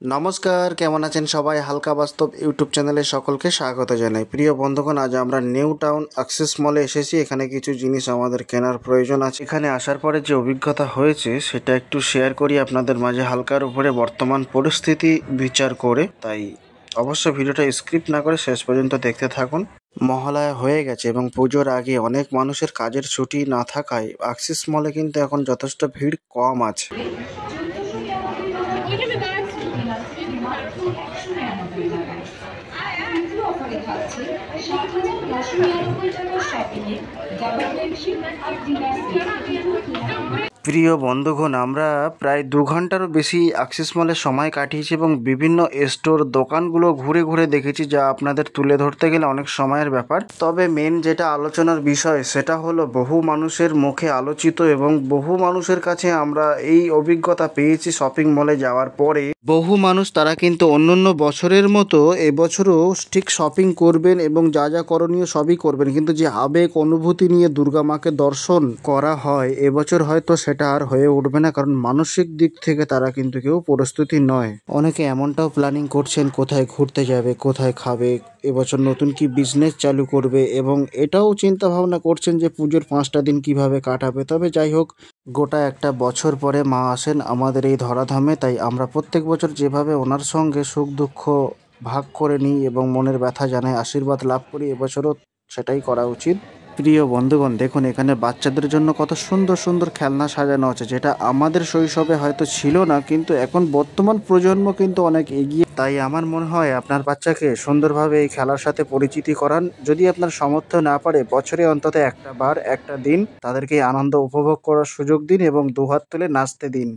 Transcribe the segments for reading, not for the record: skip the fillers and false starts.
নমস্কার, কেমন আছেন সবাই? হালকা বাস্তব ইউটিউব চ্যানেলে সকলকে স্বাগত জানাই। প্রিয় বন্ধুগণ, আজ আমরা নিউ টাউন অ্যাক্সেস মলে এসেছি। এখানে কিছু জিনিস আমাদের কেনার প্রয়োজন আছে। এখানে আসার পরে যে অভিজ্ঞতা হয়েছে সেটা একটু শেয়ার করি আপনাদের মাঝে, হালকার উপরে বর্তমান পরিস্থিতি বিচার করে। তাই অবশ্য ভিডিওটা স্কিপ না করে শেষ পর্যন্ত দেখতে থাকুন। মহালয়া হয়ে গেছে এবং পুজোর আগে অনেক মানুষের কাজের ছুটি না থাকায় অ্যাক্সেস মলে কিন্তু এখন যথেষ্ট ভিড় কম আছে। প্রিয় বন্ধুগণ, আমরা প্রায় 2 ঘন্টারও বেশি অ্যাক্সেস মলে সময় কাটিয়েছি এবং বিভিন্ন স্টোর দোকানগুলো ঘুরে ঘুরে দেখেছি, যা আপনাদের তুলে ধরতে গেলে অনেক সময়ের ব্যাপার। তবে মেন যেটা আলোচনার বিষয় সেটা হলো বহু মানুষের মুখে আলোচিত এবং বহু মানুষের কাছে আমরা এই অভিজ্ঞতা পেয়েছি শপিং মলে যাওয়ার পরে। বহু মানুষ তারা কিন্তু অন্যান্য বছরের মতো এবছরও ঠিক শপিং করবেন এবং যা যা করণীয় সবই করবেন, কিন্তু যে আবেগ অনুভূতি নিয়ে দুর্গা মাকে দর্শন করা হয় এবছর হয়তো সেটা আর হয়ে উঠবে না, কারণ মানসিক দিক থেকে তারা কিন্তু কেউ প্রস্তুতি নয়। অনেকে এমনটাও প্ল্যানিং করছেন কোথায় ঘুরতে যাবে, কোথায় খাবে, এবছর নতুন কি বিজনেস চালু করবে এবং এটাও চিন্তা ভাবনা করছেন যে পুজোর 5টা দিন কিভাবে কাটাবে। তবে যাই হোক, গোটা একটা বছর পরে মা আসেন আমাদের এই ধরাধামে, তাই আমরা প্রত্যেক বছর যেভাবে ওনার সঙ্গে সুখ দুঃখ ভাগ করে নিই এবং মনের ব্যথা জানাই, আশীর্বাদ লাভ করি, এবছরও সেটাই করা উচিত। প্রিয় বন্ধুগণ, দেখুন এখানে বাচ্চাদের জন্য কত সুন্দর সুন্দর খেলনা সাজানো আছে, যেটা আমাদের শৈশবে হয়তো ছিল না, কিন্তু এখন বর্তমান প্রজন্ম কিন্তু অনেক এগিয়ে। তাই আমার মনে হয় আপনার বাচ্চাকে সুন্দরভাবে এই খেলার সাথে পরিচিতি করান। যদি আপনার সামর্থ্য না পারে, বছরে অন্তত একটা বার একটা দিন তাদেরকে আনন্দ উপভোগ করার সুযোগ দিন এবং দুহাত তুলে নাচতে দিন।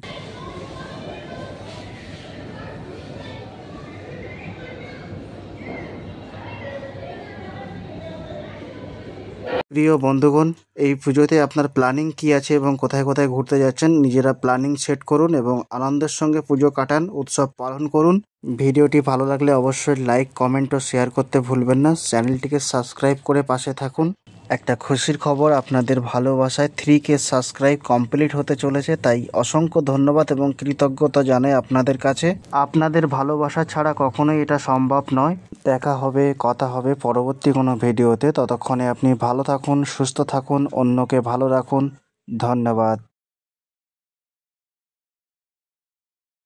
প্রিয় বন্ধুগণ, এই পুজোতে আপনার প্ল্যানিং কি আছে এবং কোথায় কোথায় ঘুরতে যাচ্ছেন, নিজেরা প্ল্যানিং সেট করুন এবং আনন্দের সঙ্গে পুজো কাটান, উৎসব পালন করুন। ভিডিওটি ভালো লাগলে অবশ্যই লাইক, কমেন্ট ও শেয়ার করতে ভুলবেন না। চ্যানেলটিকে সাবস্ক্রাইব করে পাশে থাকুন। একটা খুশির খবর, আপনাদের ভালোবাসায় 3K সাবস্ক্রাইব কমপ্লিট হতে চলেছে, তাই অসংখ্য ধন্যবাদ এবং কৃতজ্ঞতা জানাই আপনাদের কাছে। আপনাদের ভালোবাসা ছাড়া কখনোই এটা সম্ভব নয়। দেখা হবে, কথা হবে পরবর্তী কোনো ভিডিওতে। ততক্ষণে আপনি ভালো থাকুন, সুস্থ থাকুন, অন্যকে ভালো রাখুন। ধন্যবাদ।